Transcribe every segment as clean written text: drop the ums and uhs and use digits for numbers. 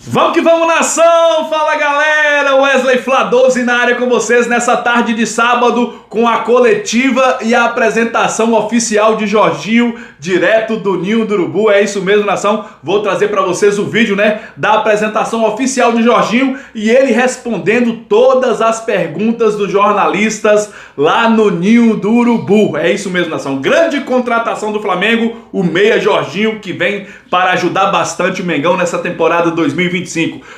Vamos que vamos, nação! Fala, galera! Wesley Flá 12 na área com vocês nessa tarde de sábado com a coletiva e a apresentação oficial de Jorginho, direto do Ninho do Urubu. É isso mesmo, nação. Vou trazer para vocês o vídeo, da apresentação oficial de Jorginho e ele respondendo todas as perguntas dos jornalistas lá no Ninho do Urubu. É isso mesmo, nação. Grande contratação do Flamengo, o meia Jorginho, que vem para ajudar bastante o Mengão nessa temporada 2025.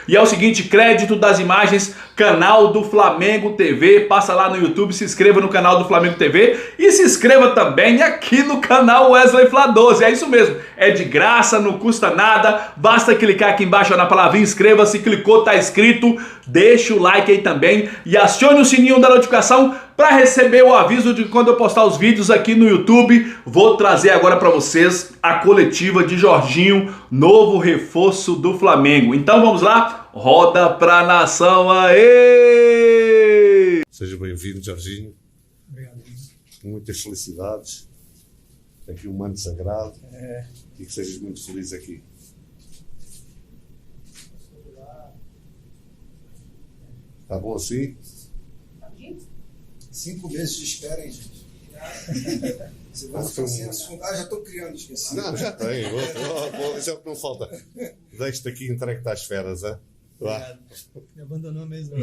E é o seguinte, crédito das imagens, canal do Flamengo TV, passa lá no YouTube, se inscreva no canal do Flamengo TV e se inscreva também aqui no canal Wesley Flá 12, é isso mesmo, é de graça, não custa nada, basta clicar aqui embaixo na palavrinha inscreva-se, clicou, tá inscrito, deixa o like aí também e acione o sininho da notificação para receber o aviso de quando eu postar os vídeos aqui no YouTube. Vou trazer agora para vocês a coletiva de Jorginho, novo reforço do Flamengo. Então vamos lá, roda pra nação, aê! Seja bem-vindo, Jorginho. Obrigado. Muitas felicidades. Aqui um manto sagrado. E que sejas muito feliz aqui. Tá bom assim? 5 meses de espera, hein, gente? Você vai ficar sem assunto. Já estou criando, esqueci. Não, já tem. Isso é o que não falta. Deixa-te aqui entregue às feras, hein? Obrigado. Me abandonou mesmo.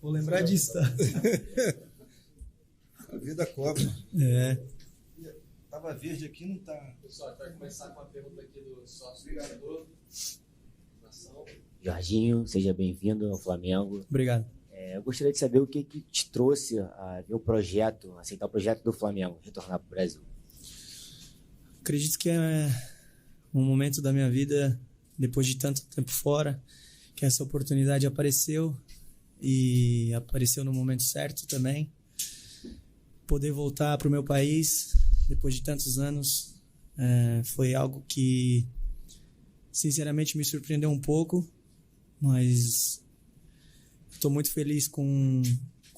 Vou lembrar disso, tá? A vida cobra. Tava verde aqui, não tá. Pessoal, a gente vai começar com a pergunta aqui do sócio vereador. Jorginho, seja bem-vindo ao Flamengo. Obrigado. Eu gostaria de saber o que te trouxe a ver o projeto, aceitar o projeto do Flamengo, retornar para o Brasil. Acredito que é um momento da minha vida, depois de tanto tempo fora, que essa oportunidade apareceu e apareceu no momento certo também. Poder voltar para o meu país, depois de tantos anos, foi algo que, sinceramente, me surpreendeu um pouco, mas estou muito feliz com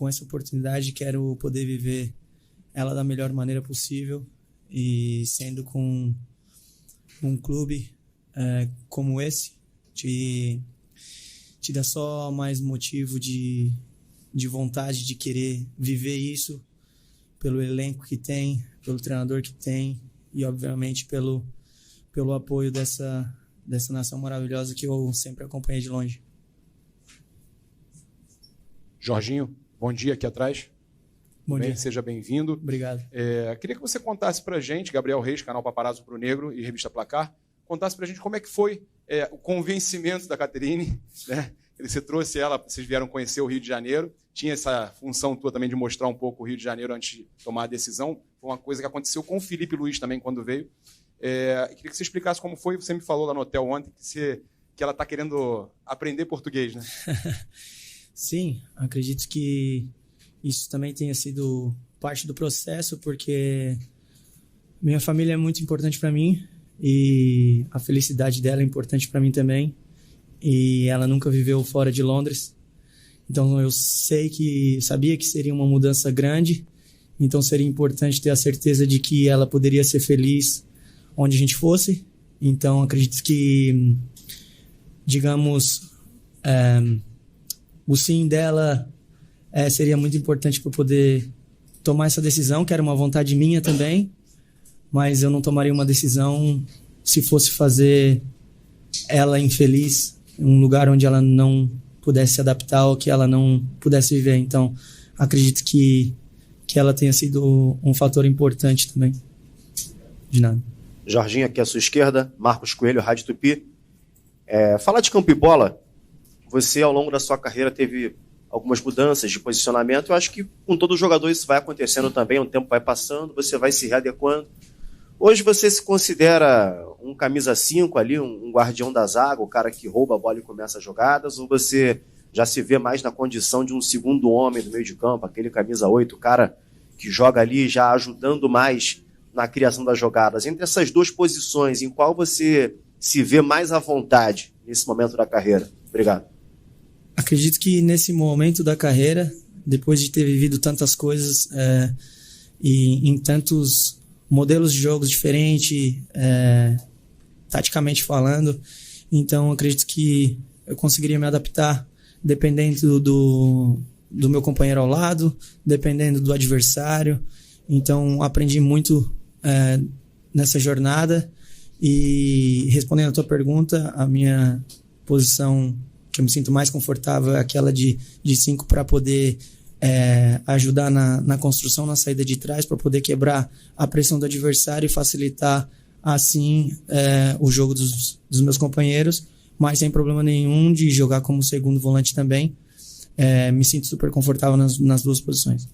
essa oportunidade, quero poder viver ela da melhor maneira possível e sendo com um clube como esse, te dá só mais motivo de vontade de querer viver isso pelo elenco que tem, pelo treinador que tem e, obviamente, pelo apoio dessa nação maravilhosa que eu sempre acompanhei de longe. Jorginho, bom dia aqui atrás. Bom dia. Seja bem-vindo. Obrigado. Queria que você contasse pra gente, Gabriel Reis, canal Paparazzo Pro Negro e Revista Placar, contasse pra gente como é que foi o convencimento da Caterine, né? Você trouxe ela, vocês vieram conhecer o Rio de Janeiro, tinha essa função tua também de mostrar um pouco o Rio de Janeiro antes de tomar a decisão, foi uma coisa que aconteceu com o Felipe Luiz também quando veio. Queria que você explicasse como foi, você me falou lá no hotel ontem que ela está querendo aprender português, né? Sim, acredito que isso também tenha sido parte do processo, porque minha família é muito importante para mim e a felicidade dela é importante para mim também. E ela nunca viveu fora de Londres, então eu sabia que seria uma mudança grande, então seria importante ter a certeza de que ela poderia ser feliz onde a gente fosse. Então acredito que, digamos, o sim dela seria muito importante para poder tomar essa decisão, que era uma vontade minha também, mas eu não tomaria uma decisão se fosse fazer ela infeliz em um lugar onde ela não pudesse se adaptar ou que ela não pudesse viver. Então, acredito que ela tenha sido um fator importante também. De nada. Jorginho, aqui à sua esquerda, Marcos Coelho, Rádio Tupi. Falar de campo e bola, você ao longo da sua carreira teve algumas mudanças de posicionamento. Eu acho que com todo jogador isso vai acontecendo também, o tempo vai passando, você vai se readequando. Hoje você se considera um camisa 5 ali, um guardião da zaga, o cara que rouba a bola e começa as jogadas, ou você já se vê mais na condição de um segundo homem do meio de campo, aquele camisa 8, o cara que joga ali já ajudando mais na criação das jogadas? Entre essas duas posições, em qual você se vê mais à vontade nesse momento da carreira? Obrigado. Acredito que nesse momento da carreira, depois de ter vivido tantas coisas e em tantos modelos de jogos diferentes, taticamente falando. Então, acredito que eu conseguiria me adaptar dependendo do meu companheiro ao lado, dependendo do adversário. Então, aprendi muito nessa jornada. E respondendo a tua pergunta, a minha posição que eu me sinto mais confortável é aquela de 5 para poder ajudar na construção, na saída de trás, para poder quebrar a pressão do adversário e facilitar assim o jogo dos meus companheiros, mas sem problema nenhum de jogar como segundo volante também. Me sinto super confortável nas duas posições.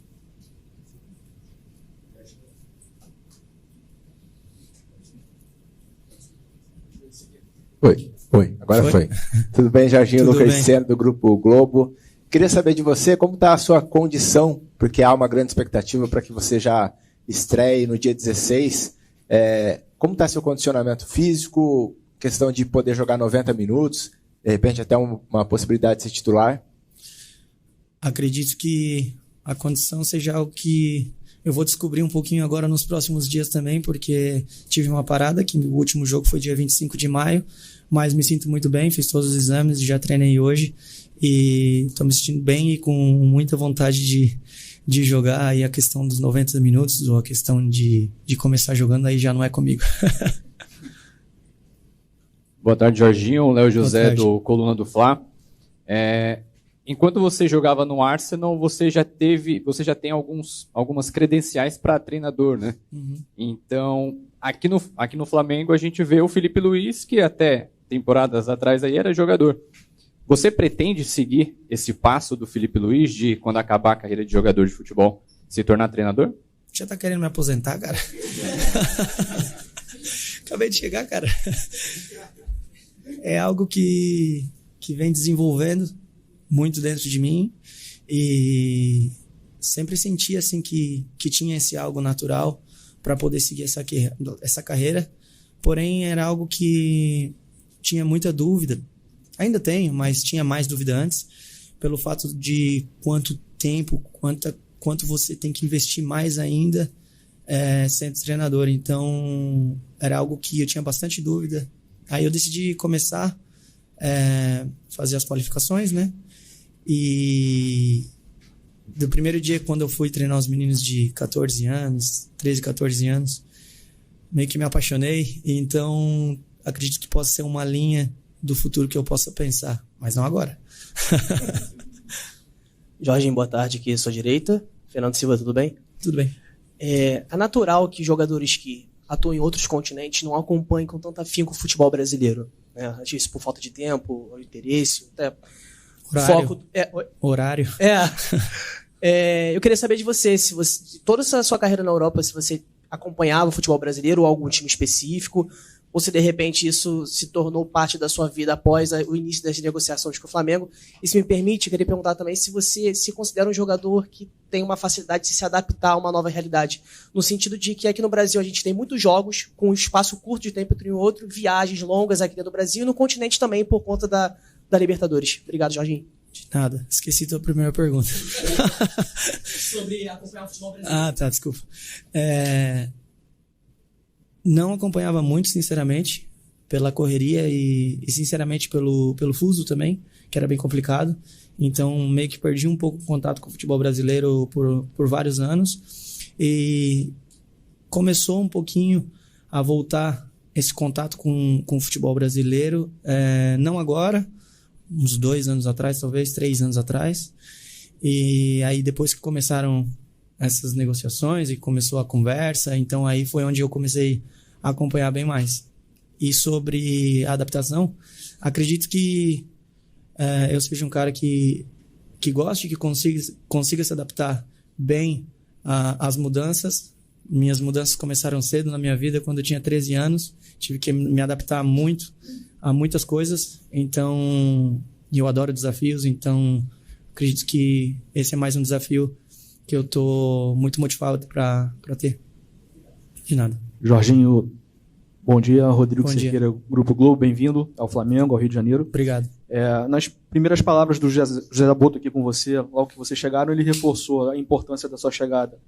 Oi, agora foi. Tudo bem, Jorginho? Tudo Lucas bem. Sena, do Grupo Globo. Queria saber de você como está a sua condição, porque há uma grande expectativa para que você já estreie no dia 16. Como está seu condicionamento físico, questão de poder jogar 90 minutos, de repente até uma possibilidade de ser titular? Acredito que a condição seja algo que eu vou descobrir um pouquinho agora nos próximos dias também, porque tive uma parada, que o último jogo foi dia 25 de maio, mas me sinto muito bem, fiz todos os exames, já treinei hoje e estou me sentindo bem e com muita vontade de jogar. E a questão dos 90 minutos ou a questão de começar jogando aí já não é comigo. Boa tarde, Jorginho. Léo José, tarde. do Coluna do Fla. Enquanto você jogava no Arsenal, você já tem algumas credenciais para treinador, né? Uhum. Então, aqui no Flamengo a gente vê o Felipe Luiz, que até temporadas atrás aí era jogador. Você pretende seguir esse passo do Felipe Luiz de, quando acabar a carreira de jogador de futebol, se tornar treinador? Já tá querendo me aposentar, cara? Acabei de chegar, cara. É algo que vem desenvolvendo muito dentro de mim e sempre senti assim que tinha esse algo natural para poder seguir essa carreira. Porém, era algo que tinha muita dúvida. Ainda tenho, mas tinha mais dúvida antes, pelo fato de quanto tempo, quanto você tem que investir mais ainda sendo treinador. Então, era algo que eu tinha bastante dúvida. Aí eu decidi começar a fazer as qualificações, né? E do primeiro dia, quando eu fui treinar os meninos de 14 anos, 13, 14 anos, meio que me apaixonei. Então, acredito que possa ser uma linha do futuro que eu possa pensar, mas não agora. Jorginho, boa tarde, aqui à sua direita. Fernando Silva, tudo bem? Tudo bem. É natural que jogadores que atuam em outros continentes não acompanhem com tanto afinco o futebol brasileiro, né? Isso por falta de tempo, ou interesse, até Horário. foco. Horário. Eu queria saber de você, se você, toda essa sua carreira na Europa, se você acompanhava o futebol brasileiro ou algum time específico, ou se de repente isso se tornou parte da sua vida após o início das negociações com o Flamengo. E se me permite, eu queria perguntar também se você se considera um jogador que tem uma facilidade de se adaptar a uma nova realidade, no sentido de que aqui no Brasil a gente tem muitos jogos com um espaço curto de tempo entre um e outro, viagens longas aqui dentro do Brasil e no continente também por conta da Libertadores. Obrigado, Jorginho. De nada. Esqueci tua primeira pergunta. Sobre acompanhar o futebol brasileiro. Tá, desculpa. Não acompanhava muito, sinceramente, pela correria e sinceramente, pelo fuso também, que era bem complicado. Então, meio que perdi um pouco o contato com o futebol brasileiro por vários anos. E começou um pouquinho a voltar esse contato com o futebol brasileiro, não agora, uns 2 anos atrás, talvez 3 anos atrás. E aí, depois que começaram essas negociações e começou a conversa, então aí foi onde eu comecei a acompanhar bem mais. E sobre a adaptação, acredito que eu seja um cara que goste, que consiga se adaptar bem às mudanças. Minhas mudanças começaram cedo na minha vida, quando eu tinha 13 anos. Tive que me adaptar muito a muitas coisas. Então, eu adoro desafios, então acredito que esse é mais um desafio que eu estou muito motivado para ter. De nada. Jorginho, bom dia. Rodrigo Bom dia. Cerqueira, Grupo Globo, bem-vindo ao Flamengo, ao Rio de Janeiro. Obrigado. Nas primeiras palavras do José Boto aqui com você, logo que vocês chegaram, ele reforçou a importância da sua chegada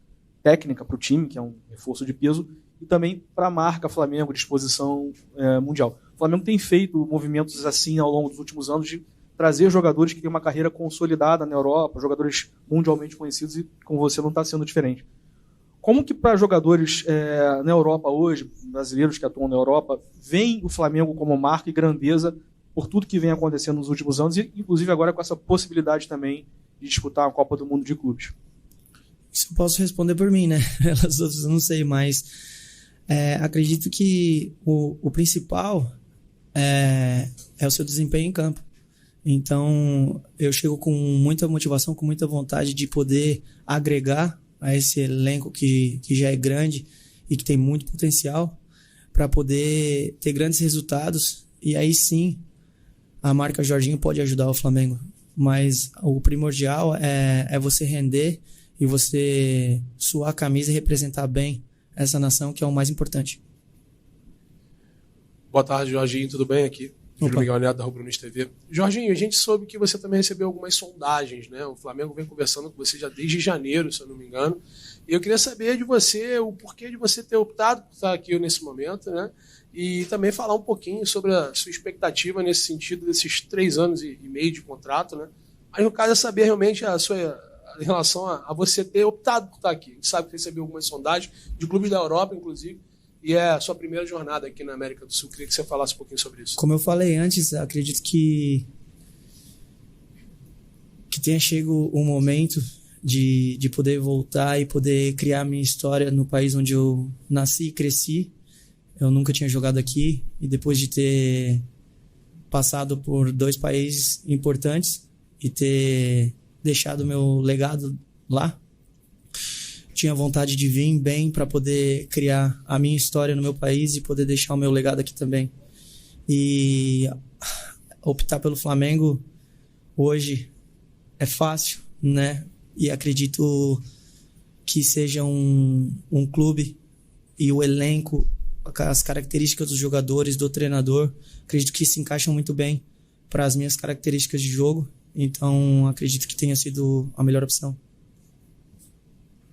técnica para o time, que é um reforço de peso, e também para a marca Flamengo de exposição mundial. O Flamengo tem feito movimentos assim ao longo dos últimos anos de trazer jogadores que têm uma carreira consolidada na Europa, jogadores mundialmente conhecidos, e com você não está sendo diferente. Como que para jogadores na Europa hoje, brasileiros que atuam na Europa, veem o Flamengo como marca e grandeza por tudo que vem acontecendo nos últimos anos, e inclusive agora com essa possibilidade também de disputar a Copa do Mundo de Clubes? Isso eu posso responder por mim, né? Pelas outras eu não sei, mas acredito que o principal é o seu desempenho em campo. Então, eu chego com muita motivação, com muita vontade de poder agregar a esse elenco que já é grande e que tem muito potencial para poder ter grandes resultados. E aí sim, a marca Jorginho pode ajudar o Flamengo. Mas o primordial é você render e você suar a camisa e representar bem essa nação, que é o mais importante. Boa tarde, Jorginho, tudo bem aqui? Júlio Miguel Neto, da Rubro News TV. Jorginho, a gente soube que você também recebeu algumas sondagens, né? O Flamengo vem conversando com você já desde janeiro, se eu não me engano. E eu queria saber de você o porquê de você ter optado por estar aqui nesse momento, né? E também falar um pouquinho sobre a sua expectativa nesse sentido desses 3 anos e meio de contrato, né? Mas no caso é saber realmente em relação a você ter optado por estar aqui. A gente sabe que recebeu algumas sondagens de clubes da Europa, inclusive, e é a sua primeira jornada aqui na América do Sul. Queria que você falasse um pouquinho sobre isso. Como eu falei antes, acredito que tenha chegado o momento de poder voltar e poder criar minha história no país onde eu nasci e cresci. Eu nunca tinha jogado aqui, e depois de ter passado por 2 países importantes e ter deixado meu legado lá, tinha vontade de vir bem para poder criar a minha história no meu país e poder deixar o meu legado aqui também. E optar pelo Flamengo hoje é fácil, né? E acredito que seja um clube e o elenco, as características dos jogadores, do treinador, acredito que se encaixam muito bem para as minhas características de jogo. Então, acredito que tenha sido a melhor opção.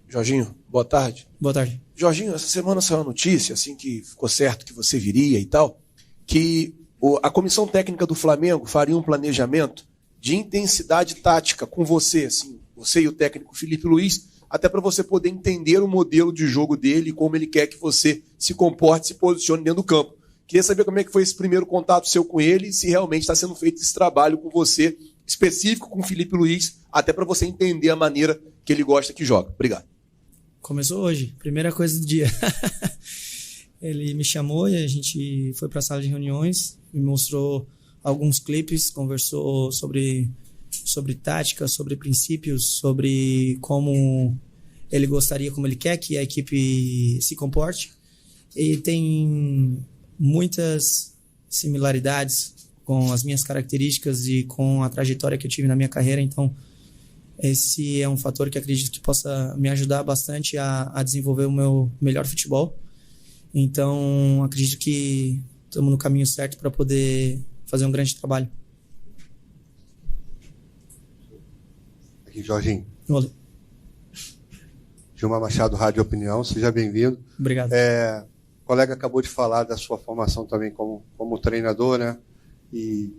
Jorginho, boa tarde. Boa tarde. Jorginho, essa semana saiu a notícia, assim que ficou certo que você viria e tal, que a comissão técnica do Flamengo faria um planejamento de intensidade tática com você, assim, você e o técnico Felipe Luiz, até para você poder entender o modelo de jogo dele e como ele quer que você se comporte, se posicione dentro do campo. Queria saber como é que foi esse primeiro contato seu com ele e se realmente está sendo feito esse trabalho com você, específico com o Felipe Luiz, até para você entender a maneira que ele gosta que joga. Obrigado. Começou hoje, primeira coisa do dia. Ele me chamou e a gente foi para a sala de reuniões, me mostrou alguns clipes, conversou sobre tática, sobre princípios, sobre como ele gostaria, como ele quer que a equipe se comporte. E tem muitas similaridades com as minhas características e com a trajetória que eu tive na minha carreira, então esse é um fator que acredito que possa me ajudar bastante a desenvolver o meu melhor futebol. Então, acredito que estamos no caminho certo para poder fazer um grande trabalho. Aqui, Jorginho. Olá. Gilmar Machado, Rádio Opinião, seja bem-vindo. Obrigado. O colega acabou de falar da sua formação também como treinador, né? E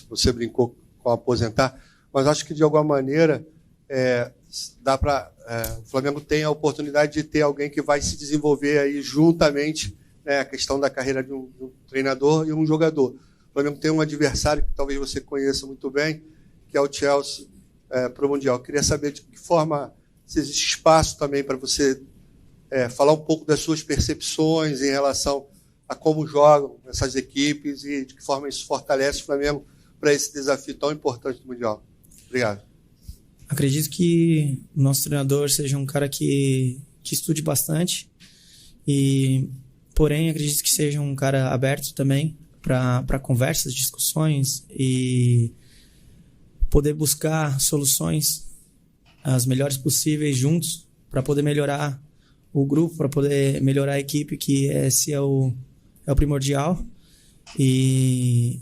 você brincou com aposentar, mas acho que de alguma maneira dá para o Flamengo tem a oportunidade de ter alguém que vai se desenvolver aí juntamente, né, a questão da carreira de um treinador e um jogador. O Flamengo tem um adversário que talvez você conheça muito bem, que é o Chelsea para o Mundial. Queria saber de que forma, se existe espaço também para você falar um pouco das suas percepções em relação a como jogam essas equipes e de que forma isso fortalece o Flamengo para esse desafio tão importante do Mundial. Obrigado. Acredito que o nosso treinador seja um cara que estude bastante, porém acredito que seja um cara aberto também para conversas, discussões e poder buscar soluções as melhores possíveis juntos para poder melhorar o grupo, para poder melhorar a equipe, que esse é o primordial. E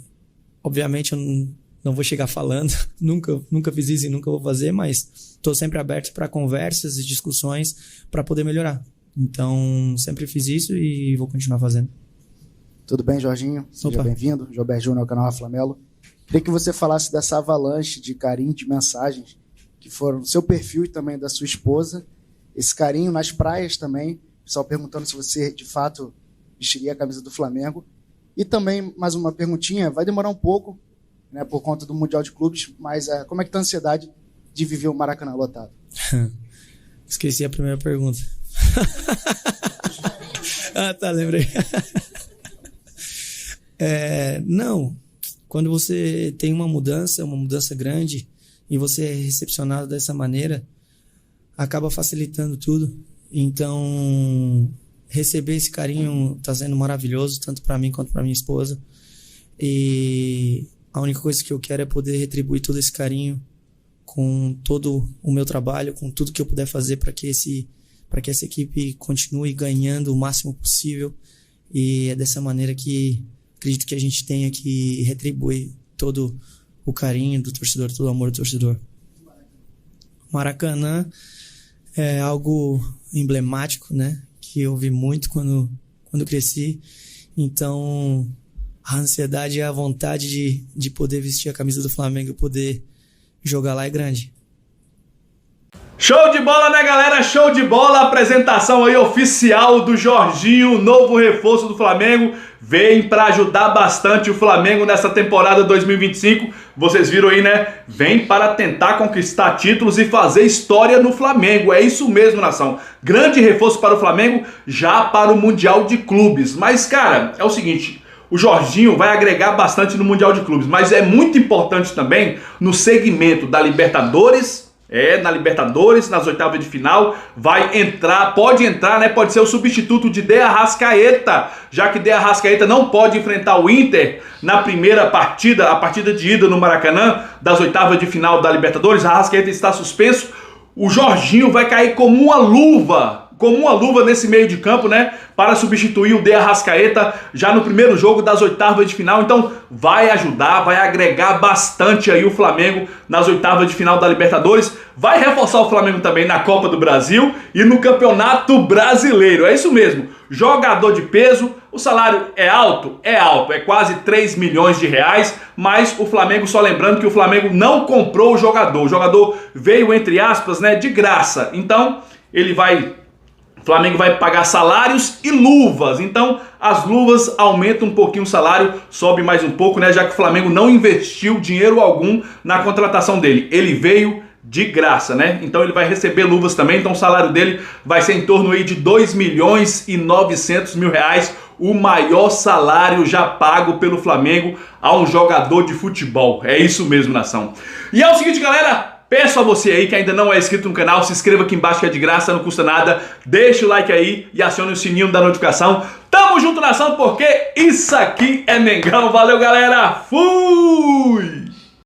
obviamente eu não vou chegar falando, nunca fiz isso e nunca vou fazer, mas estou sempre aberto para conversas e discussões para poder melhorar. Então, sempre fiz isso e vou continuar fazendo. Tudo bem, Jorginho? Seja bem-vindo. Gilberto Júnior, ao canal Flamelo. Queria que você falasse dessa avalanche de carinho, de mensagens que foram no seu perfil e também da sua esposa. Esse carinho nas praias também. O pessoal perguntando se você, de fato, vestiria a camisa do Flamengo. E também, mais uma perguntinha, vai demorar um pouco, né, por conta do Mundial de Clubes, mas como é que está a ansiedade de viver o Maracanã lotado? Esqueci a primeira pergunta. Tá, lembrei. Não, quando você tem uma mudança grande, e você é recepcionado dessa maneira, acaba facilitando tudo. Então, receber esse carinho está sendo maravilhoso, tanto para mim quanto para minha esposa. E a única coisa que eu quero é poder retribuir todo esse carinho com todo o meu trabalho, com tudo que eu puder fazer para que essa equipe continue ganhando o máximo possível. E é dessa maneira que acredito que a gente tenha que retribuir todo o carinho do torcedor, todo o amor do torcedor. Maracanã é algo emblemático, né? Que eu vi muito quando cresci. Então, a ansiedade e a vontade de poder vestir a camisa do Flamengo e poder jogar lá é grande. Show de bola, né, galera? Show de bola. Apresentação aí oficial do Jorginho, novo reforço do Flamengo. Vem para ajudar bastante o Flamengo nessa temporada 2025. Vocês viram aí, né? Vem para tentar conquistar títulos e fazer história no Flamengo. É isso mesmo, nação. Grande reforço para o Flamengo, já para o Mundial de Clubes. Mas, cara, é o seguinte... O Jorginho vai agregar bastante no Mundial de Clubes, mas é muito importante também no segmento da Libertadores, na Libertadores, nas oitavas de final, pode entrar, né? Pode ser o substituto de De Arrascaeta, já que De Arrascaeta não pode enfrentar o Inter na primeira partida, a partida de ida no Maracanã, das oitavas de final da Libertadores. Arrascaeta está suspenso, o Jorginho vai cair como uma luva nesse meio de campo, né, para substituir o De Arrascaeta já no primeiro jogo das oitavas de final. Então vai ajudar, vai agregar bastante aí o Flamengo nas oitavas de final da Libertadores, vai reforçar o Flamengo também na Copa do Brasil e no Campeonato Brasileiro. É isso mesmo, jogador de peso. O salário é alto, é quase 3 milhões de reais, mas o Flamengo, só lembrando que o Flamengo não comprou o jogador veio, entre aspas, né, de graça. Então o Flamengo vai pagar salários e luvas, então as luvas aumentam um pouquinho o salário, sobe mais um pouco, né? Já que o Flamengo não investiu dinheiro algum na contratação dele, ele veio de graça, né? Então ele vai receber luvas também, então o salário dele vai ser em torno aí de 2.900.000 reais, o maior salário já pago pelo Flamengo a um jogador de futebol. É isso mesmo, nação. E é o seguinte, galera, peço a você aí que ainda não é inscrito no canal, se inscreva aqui embaixo que é de graça, não custa nada. Deixa o like aí e acione o sininho da notificação. Tamo junto, nação, porque isso aqui é Mengão. Valeu, galera. Fui!